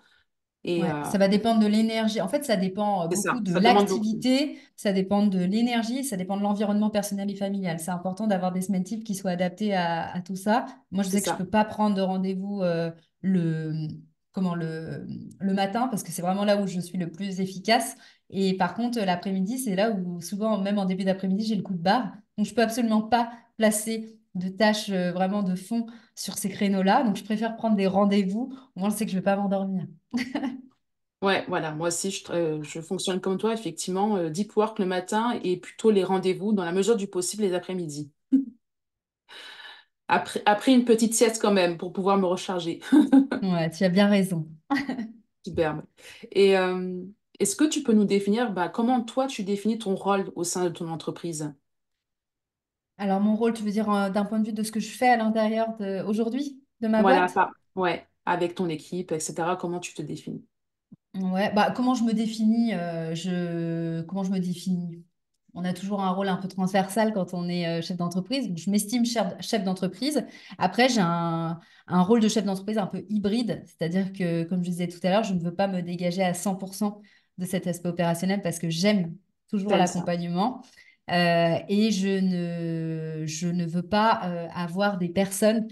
Et Ouais, ça va dépendre de l'énergie. En fait, ça dépend c'est beaucoup ça, de ça demande beaucoup. l'activité, ça dépend de l'énergie, ça dépend de l'environnement personnel et familial. C'est important d'avoir des semaines types qui soient adaptées à tout ça. Moi, je C'est sais que je ça. peux pas prendre de rendez-vous le, comment, le matin parce que c'est vraiment là où je suis le plus efficace. Et par contre, l'après-midi, c'est là où souvent, même en début d'après-midi, j'ai le coup de barre. Donc, je peux absolument pas placer de tâches vraiment de fond sur ces créneaux-là. Donc, je préfère prendre des rendez-vous. Au moins, je sais que je vais pas m'endormir. Ouais, voilà, moi aussi, je fonctionne comme toi, effectivement, deep work le matin et plutôt les rendez-vous dans la mesure du possible les après-midi. Après une petite sieste quand même pour pouvoir me recharger. Ouais, tu as bien raison. Superbe. Et est-ce que tu peux nous définir bah, comment toi tu définis ton rôle au sein de ton entreprise? Alors, mon rôle, tu veux dire d'un point de vue de ce que je fais à l'intérieur aujourd'hui, de ma Voilà, boîte? pas. Ouais, avec ton équipe, etc. Comment tu te définis? Ouais, bah, comment je me définis, comment je me définis? On a toujours un rôle un peu transversal quand on est chef d'entreprise. Donc, je m'estime chef d'entreprise. Après, j'ai un rôle de chef d'entreprise un peu hybride, c'est-à-dire que, comme je disais tout à l'heure, je ne veux pas me dégager à 100% de cet aspect opérationnel parce que j'aime toujours T'aimes ça? l'accompagnement. Et je ne veux pas avoir des personnes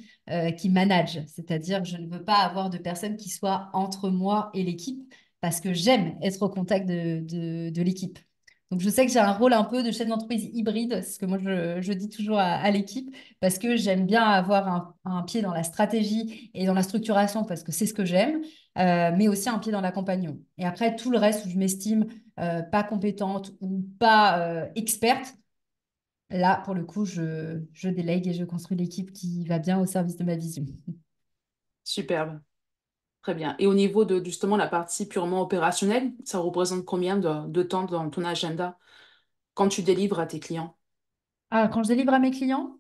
qui managent, c'est-à-dire je ne veux pas avoir de personnes qui soient entre moi et l'équipe parce que j'aime être au contact de l'équipe. Donc, je sais que j'ai un rôle un peu de chef d'entreprise hybride, c'est ce que moi je dis toujours à l'équipe, parce que j'aime bien avoir un pied dans la stratégie et dans la structuration, parce que c'est ce que j'aime, mais aussi un pied dans l'accompagnement. Et après, tout le reste où je m'estime pas compétente ou pas experte, là, pour le coup, je délègue et je construis l'équipe qui va bien au service de ma vision. Superbe. Très bien. Et au niveau de justement la partie purement opérationnelle, ça représente combien de temps dans ton agenda quand tu délivres à tes clients? Ah, quand je délivre à mes clients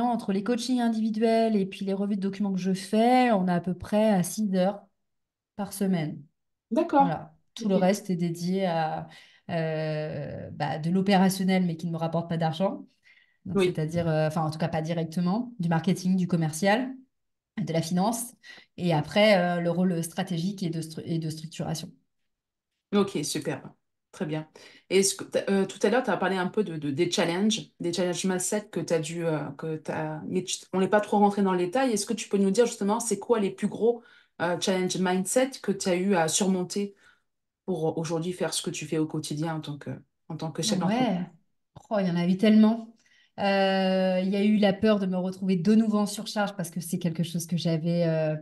entre les coachings individuels et puis les revues de documents que je fais, on est à peu près à 6 heures par semaine. D'accord. Voilà. Tout le Ok. reste est dédié à de l'opérationnel, mais qui ne me rapporte pas d'argent. Donc, Oui. c'est-à-dire, enfin, en tout cas, pas directement, du marketing, du commercial, de la finance. Et après, le rôle stratégique et de structuration. Ok, super. Très bien. Est-ce que tout à l'heure, tu as parlé un peu des challenges mindset que tu as dû mais on n'est pas trop rentré dans le détail. Est-ce que tu peux nous dire justement c'est quoi les plus gros challenges mindset que tu as eu à surmonter pour aujourd'hui faire ce que tu fais au quotidien en tant que chef Ouais, d'entreprise? oh, il y en a eu tellement. Il y a eu la peur de me retrouver de nouveau en surcharge parce que c'est quelque chose que j'avais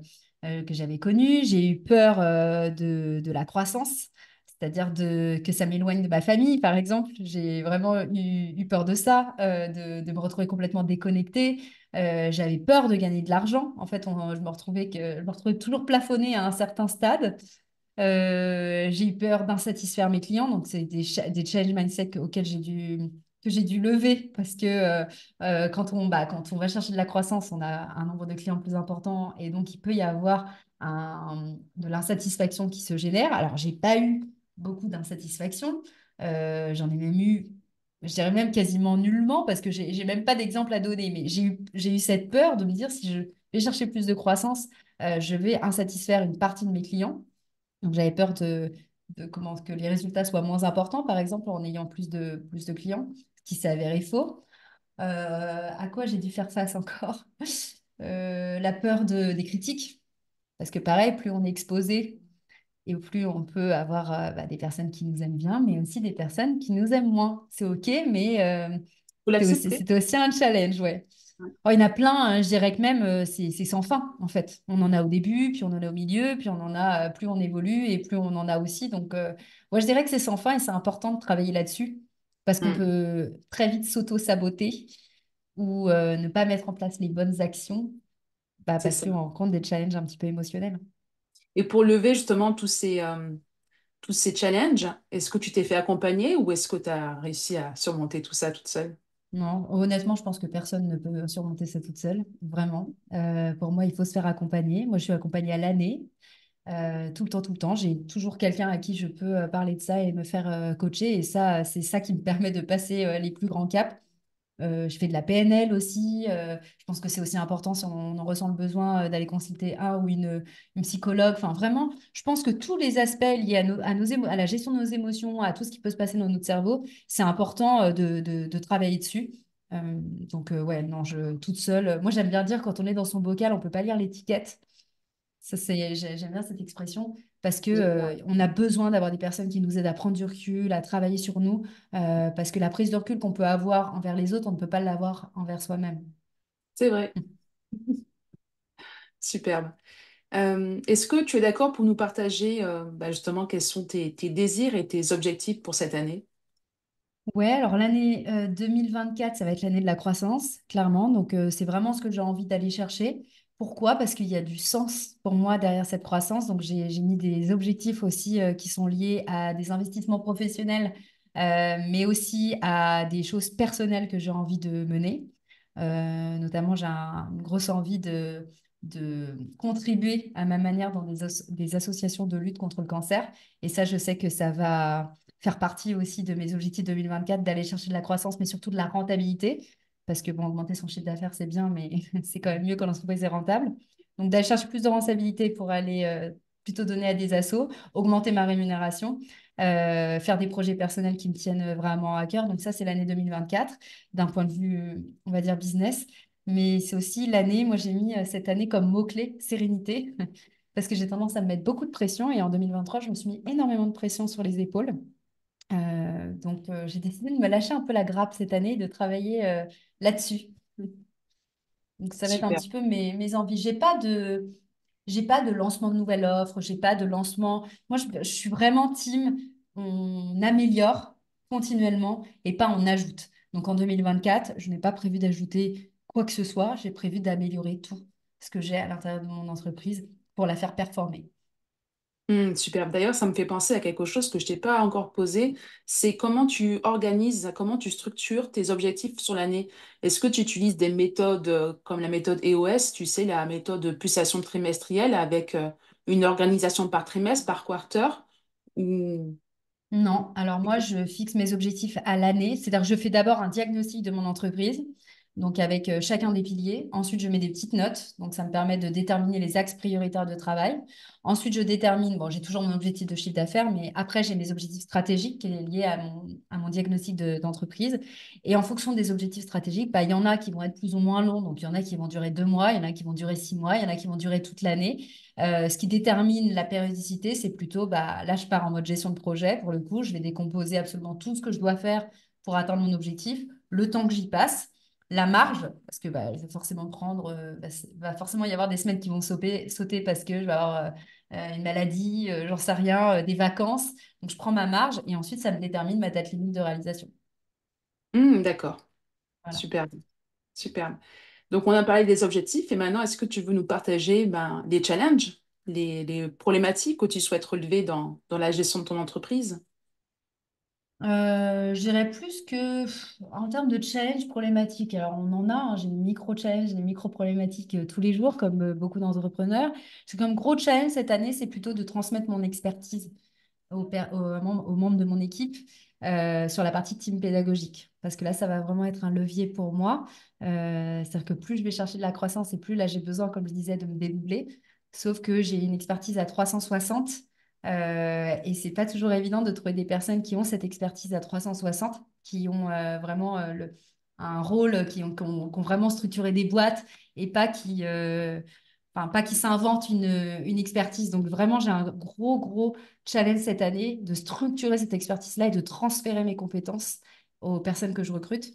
connu. J'ai eu peur de la croissance, c'est-à-dire que ça m'éloigne de ma famille, par exemple. J'ai vraiment eu peur de ça, de me retrouver complètement déconnectée. J'avais peur de gagner de l'argent. En fait, je me retrouvais toujours plafonnée à un certain stade. J'ai eu peur d'insatisfaire mes clients, donc c'est des challenge mindset que j'ai dû lever parce que quand on va chercher de la croissance, on a un nombre de clients plus important et donc il peut y avoir de l'insatisfaction qui se génère. Alors, j'ai pas eu beaucoup d'insatisfaction, j'en ai même eu, je dirais même quasiment nullement parce que j'ai même pas d'exemple à donner, mais j'ai eu cette peur de me dire si je vais chercher plus de croissance, je vais insatisfaire une partie de mes clients. Donc, j'avais peur que les résultats soient moins importants, par exemple, en ayant plus de clients, ce qui s'est avéré faux. À quoi j'ai dû faire face encore? La peur des critiques, parce que pareil, plus on est exposé et plus on peut avoir des personnes qui nous aiment bien, mais aussi des personnes qui nous aiment moins. C'est OK, mais Faut l'accepter. c'était aussi un challenge, ouais. Oh, il y en a plein, hein, je dirais que même c'est sans fin en fait. On en a au début, puis on en a au milieu, puis on en a plus on évolue et plus on en a aussi. Donc moi je dirais que c'est sans fin et c'est important de travailler là-dessus parce qu'on Mm. peut très vite s'auto-saboter ou ne pas mettre en place les bonnes actions C'est parce ça. qu'on rencontre des challenges un petit peu émotionnels. Et pour lever justement tous ces challenges, est-ce que tu t'es fait accompagner ou est-ce que tu as réussi à surmonter tout ça toute seule? Non, honnêtement, je pense que personne ne peut surmonter ça toute seule, vraiment. Pour moi, il faut se faire accompagner. Moi, je suis accompagnée à l'année. Tout le temps, tout le temps. J'ai toujours quelqu'un à qui je peux parler de ça et me faire coacher. Et ça, c'est ça qui me permet de passer les plus grands caps. Je fais de la PNL aussi. Je pense que c'est aussi important si on en ressent le besoin d'aller consulter un ou une psychologue. Enfin, vraiment, je pense que tous les aspects liés à la gestion de nos émotions, à tout ce qui peut se passer dans notre cerveau, c'est important de travailler dessus. Ouais, non, toute seule. Moi, j'aime bien dire quand on est dans son bocal, on peut pas lire l'étiquette. J'aime bien cette expression parce que Génial. on a besoin d'avoir des personnes qui nous aident à prendre du recul, à travailler sur nous, parce que la prise de recul qu'on peut avoir envers les autres, on ne peut pas l'avoir envers soi-même. C'est vrai. Superbe. Est-ce que tu es d'accord pour nous partager bah, justement quels sont tes désirs et tes objectifs pour cette année? Ouais, alors l'année 2024, ça va être l'année de la croissance, clairement. Donc, c'est vraiment ce que j'ai envie d'aller chercher. Pourquoi? Parce qu'il y a du sens pour moi derrière cette croissance. Donc, j'ai mis des objectifs aussi qui sont liés à des investissements professionnels, mais aussi à des choses personnelles que j'ai envie de mener. Notamment, une grosse envie de contribuer à ma manière dans des associations de lutte contre le cancer. Et ça, je sais que ça va faire partie aussi de mes objectifs 2024, d'aller chercher de la croissance, mais surtout de la rentabilité. Parce que bon, augmenter son chiffre d'affaires, c'est bien, mais c'est quand même mieux quand l'entreprise est rentable. Donc, d'aller chercher plus de rentabilité pour aller plutôt donner à des assos, augmenter ma rémunération, faire des projets personnels qui me tiennent vraiment à cœur. Donc, ça, c'est l'année 2024, d'un point de vue, on va dire, business. Mais c'est aussi l'année, moi, j'ai mis cette année comme mot-clé sérénité, parce que j'ai tendance à me mettre beaucoup de pression. Et en 2023, je me suis mis énormément de pression sur les épaules. Donc, j'ai décidé de me lâcher un peu la grappe cette année et de travailler là-dessus. Donc, ça va être un Super. petit peu mes envies. J'ai pas de lancement de nouvelle offre, j'ai pas de lancement. Moi, je suis vraiment team, on améliore continuellement et pas on ajoute. Donc, en 2024, je n'ai pas prévu d'ajouter quoi que ce soit. J'ai prévu d'améliorer tout ce que j'ai à l'intérieur de mon entreprise pour la faire performer. Superbe. D'ailleurs, ça me fait penser à quelque chose que je t'ai pas encore posé. C'est comment tu organises, comment tu structures tes objectifs sur l'année. Est-ce que tu utilises des méthodes comme la méthode EOS, tu sais, la méthode de pulsation trimestrielle avec une organisation par trimestre, par quarter, ou... Non, alors moi, je fixe mes objectifs à l'année. C'est-à-dire que je fais d'abord un diagnostic de mon entreprise, donc avec chacun des piliers. Ensuite, je mets des petites notes, donc ça me permet de déterminer les axes prioritaires de travail. Ensuite, je détermine, bon, j'ai toujours mon objectif de chiffre d'affaires, mais après, j'ai mes objectifs stratégiques qui est lié à mon diagnostic d'entreprise. Et en fonction des objectifs stratégiques, bah, il y en a qui vont être plus ou moins longs. Donc, il y en a qui vont durer 2 mois, il y en a qui vont durer 6 mois, il y en a qui vont durer toute l'année. Ce qui détermine la périodicité, c'est plutôt, bah, là, je pars en mode gestion de projet. Pour le coup, je vais décomposer absolument tout ce que je dois faire pour atteindre mon objectif, le temps que j'y passe, la marge, parce que bah, je vais forcément prendre, va forcément y avoir des semaines qui vont sauter parce que je vais avoir une maladie, j'en sais rien, des vacances. Donc, je prends ma marge et ensuite, ça me détermine ma date limite de réalisation. D'accord. Voilà. Superbe. Superbe. Donc, on a parlé des objectifs et maintenant, est-ce que tu veux nous partager ben, les challenges, les problématiques que tu souhaites relever dans la gestion de ton entreprise? Je dirais plus que en termes de challenge problématique. Alors, on en a, hein, j'ai des micro-challenges, des micro-problématiques tous les jours, comme beaucoup d'entrepreneurs. C'est comme gros challenge cette année, c'est plutôt de transmettre mon expertise aux membres de mon équipe sur la partie team pédagogique. Parce que là, ça va vraiment être un levier pour moi. C'est-à-dire que plus je vais chercher de la croissance et plus là, j'ai besoin, comme je disais, de me dédoubler. Sauf que j'ai une expertise à 360 et c'est pas toujours évident de trouver des personnes qui ont cette expertise à 360, qui ont vraiment un rôle, qui ont vraiment structuré des boîtes et pas qui s'inventent une expertise. Donc vraiment, j'ai un gros, gros challenge cette année de structurer cette expertise-là et de transférer mes compétences aux personnes que je recrute.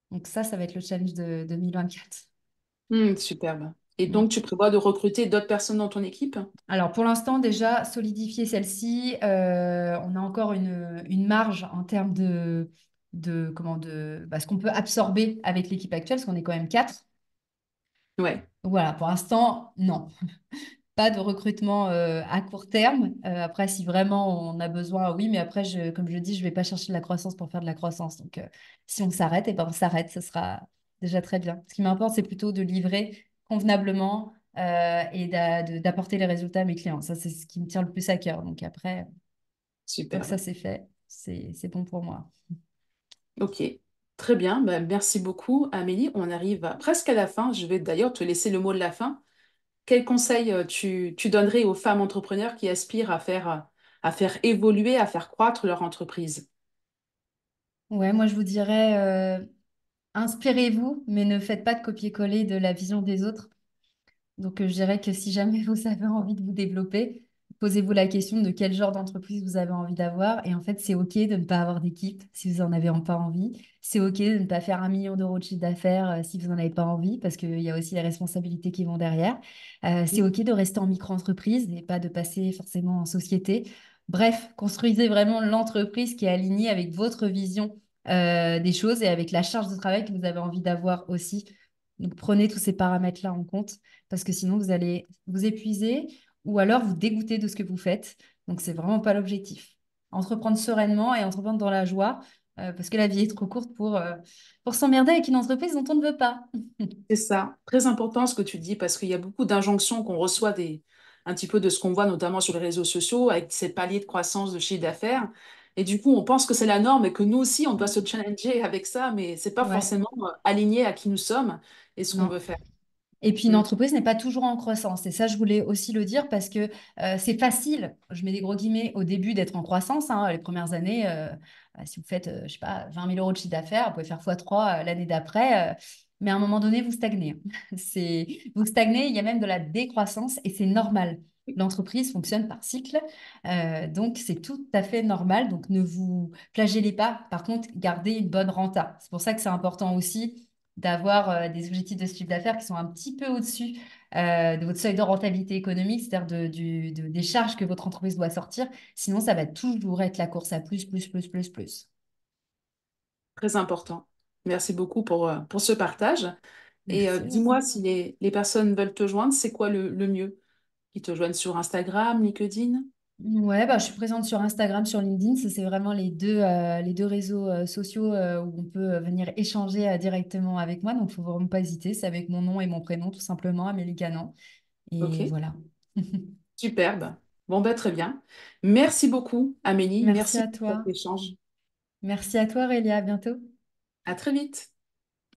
Donc ça va être le challenge de 2024. Superbe. Et donc, tu prévois de recruter d'autres personnes dans ton équipe? Alors pour l'instant, déjà, solidifier celle-ci, on a encore une marge en termes de ce qu'on peut absorber avec l'équipe actuelle, parce qu'on est quand même quatre. Ouais, Donc voilà, pour l'instant, non. Pas de recrutement à court terme. Après, si vraiment on a besoin, oui, mais après, comme je dis, je ne vais pas chercher de la croissance pour faire de la croissance. Donc, si on s'arrête, et ben on s'arrête, ce sera déjà très bien. Ce qui m'importe, c'est plutôt de livrer convenablement et d'apporter les résultats à mes clients. Ça, c'est ce qui me tient le plus à cœur. Donc après, une fois que ça superbe. c'est fait, c'est bon pour moi. Ok, très bien. Ben, merci beaucoup, Amélie. On arrive presque à la fin. Je vais d'ailleurs te laisser le mot de la fin. Quel conseil tu donnerais aux femmes entrepreneurs qui aspirent à faire évoluer, à faire croître leur entreprise? Ouais, moi je vous dirais, inspirez-vous, mais ne faites pas de copier-coller de la vision des autres. Donc, je dirais que si jamais vous avez envie de vous développer, posez-vous la question de quel genre d'entreprise vous avez envie d'avoir. Et en fait, c'est OK de ne pas avoir d'équipe si vous n'en avez pas envie. C'est OK de ne pas faire 1 million d'euros de chiffre d'affaires si vous n'en avez pas envie, parce qu'il y a aussi les responsabilités qui vont derrière. C'est OK de rester en micro-entreprise et pas de passer forcément en société. Bref, construisez vraiment l'entreprise qui est alignée avec votre vision des choses et avec la charge de travail que vous avez envie d'avoir aussi. Donc, prenez tous ces paramètres-là en compte parce que sinon, vous allez vous épuiser ou alors vous dégoûter de ce que vous faites. Donc, c'est vraiment pas l'objectif. Entreprendre sereinement et entreprendre dans la joie parce que la vie est trop courte pour s'emmerder avec une entreprise dont on ne veut pas. C'est ça, très important ce que tu dis, parce qu'il y a beaucoup d'injonctions qu'on reçoit un petit peu de ce qu'on voit, notamment sur les réseaux sociaux, avec ces paliers de croissance de chiffre d'affaires. Et du coup, on pense que c'est la norme et que nous aussi, on doit se challenger avec ça, mais c'est pas Ouais, forcément aligné à qui nous sommes et ce qu'on non. veut faire. Et puis une Mm. entreprise n'est pas toujours en croissance. Et ça, je voulais aussi le dire parce que c'est facile, je mets des gros guillemets, au début d'être en croissance. Hein. Les premières années, si vous faites, je sais pas, 20 000 euros de chiffre d'affaires, vous pouvez faire x3 l'année d'après. Mais à un moment donné, vous stagnez. Vous stagnez, il y a même de la décroissance et c'est normal. L'entreprise fonctionne par cycle, donc c'est tout à fait normal. Donc ne vous flagellez pas. Par contre, gardez une bonne renta. C'est pour ça que c'est important aussi d'avoir des objectifs de chiffre d'affaires qui sont un petit peu au-dessus de votre seuil de rentabilité économique, c'est-à-dire des charges que votre entreprise doit sortir. Sinon, ça va toujours être la course à plus, plus, plus, plus, plus. Très important. Merci beaucoup pour ce partage. Et Merci. dis-moi, si les personnes veulent te joindre, c'est quoi le mieux? Qu'ils te joignent sur Instagram, LinkedIn? Ouais, bah, je suis présente sur Instagram, sur LinkedIn. Ça, c'est vraiment les deux réseaux sociaux où on peut venir échanger directement avec moi. Donc, il ne faut vraiment pas hésiter. C'est avec mon nom et mon prénom, tout simplement, Amélie Canan. Et Ok. voilà. Superbe. Bon, ben, très bien. Merci beaucoup, Amélie. Merci Merci à pour toi. cet échange. Merci à toi, Aurélia. À bientôt. À très vite.